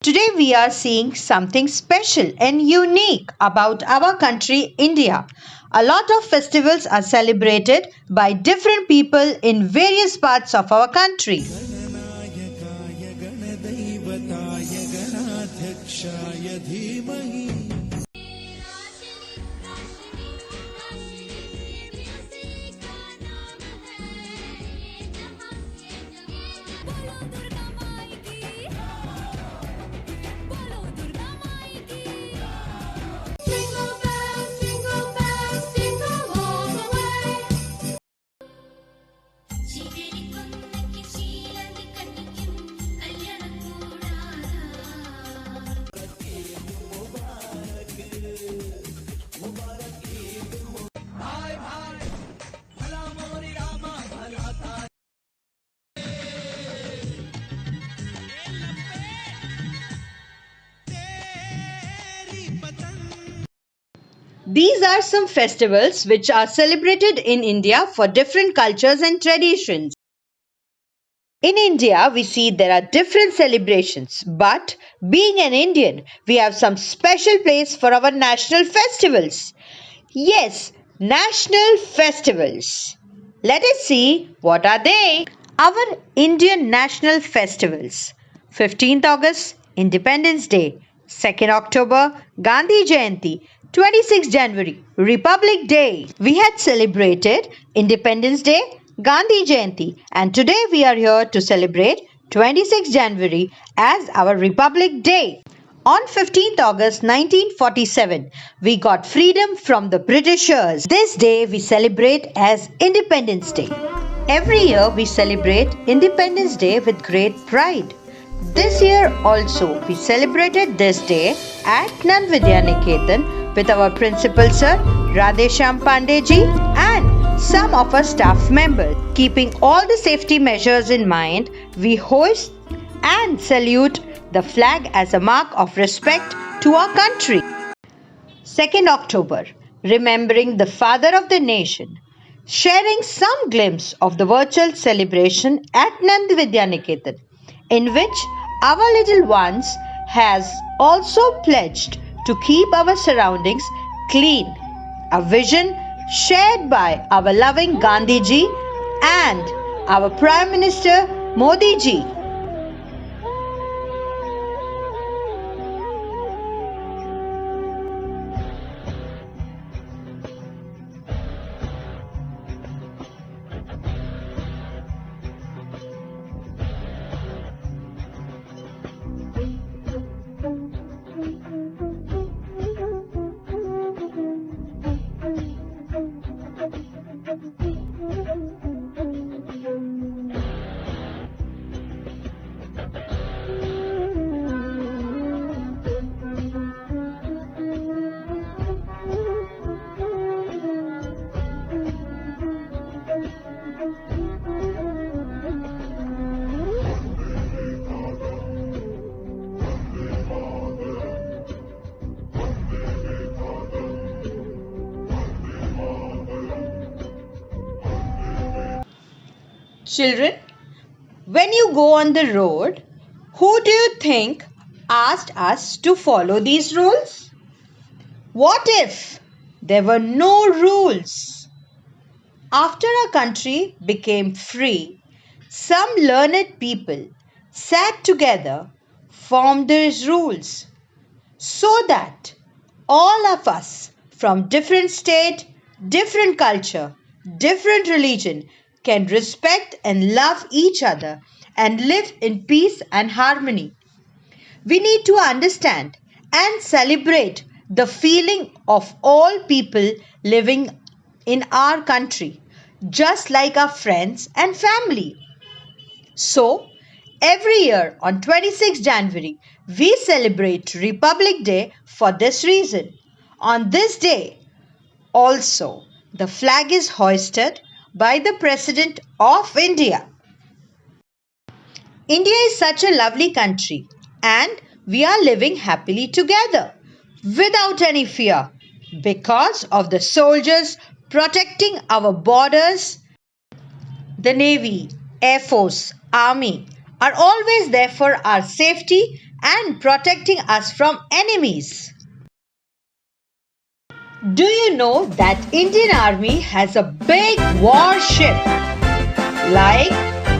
Today we are seeing something special and unique about our country, India. A lot of festivals are celebrated by different people in various parts of our country. गणनायकाय गणदैवताय गणाध्यक्षाय धीमहि These are some festivals which are celebrated in India for different cultures and traditions. In India, we see there are different celebrations, but being an Indian, we have some special place for our national festivals. Yes, national festivals. Let us see what are they. Our Indian national festivals. 15th August, Independence Day. 2nd October, Gandhi Jayanti. 26th January, Republic Day. We had celebrated Independence Day, Gandhi Jayanti, and today we are here to celebrate 26th January as our Republic Day. On 15th August 1947, we got freedom from the Britishers. This day we celebrate as Independence Day. Every year we celebrate Independence Day with great pride. This year also we celebrated this day at Nanvidya Niketan with our principal sir Radhesham Pandey and some of our staff members. Keeping all the safety measures in mind, we hoist and salute the flag as a mark of respect to our country. 2nd October, remembering the father of the nation, sharing some glimpse of the virtual celebration at Nanvidya Niketan, in which our little ones has also pledged to keep our surroundings clean, a vision shared by our loving Gandhiji and our Prime Minister Modi ji. Children, when you go on the road, who do you think asked us to follow these rules? What if there were no rules? After our country became free, some learned people sat together, formed these rules so that all of us from different state, different culture, different religion can respect and love each other and live in peace and harmony. We need to understand and celebrate the feeling of all people living in our country, just like our friends and family. So, every year on 26 January, we celebrate Republic Day for this reason. On this day, also, the flag is hoisted by the President of India. India is such a lovely country and we are living happily together without any fear because of the soldiers protecting our borders, the Navy, Air Force, Army, are always there for our safety and protecting us from enemies. Do you know that Indian Army has a big warship like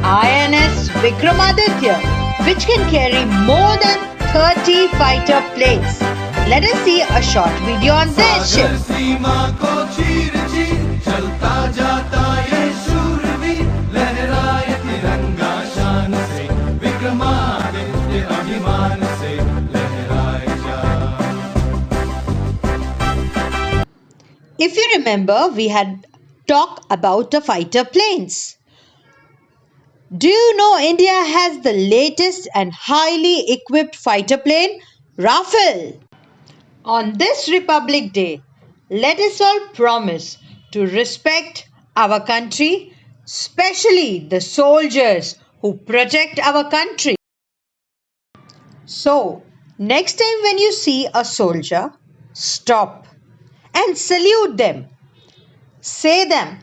INS Vikramaditya, which can carry more than 30 fighter planes? Let us see a short video on this ship. सागर सीमा को चीर चीर चलता जाता ये शूरवीर लहराए तिरंगा शान से विक्रमादित्य अभिमान से लहराए जा If you remember, we had talked about the fighter planes. Do you know India has the latest and highly equipped fighter plane, Rafale? On this Republic Day, let us all promise to respect our country, especially the soldiers who protect our country. So, next time when you see a soldier, stop and salute them. Say them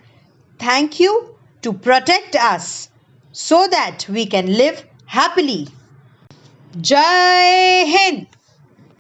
thank you to protect us so that we can live happily. Jai Hind!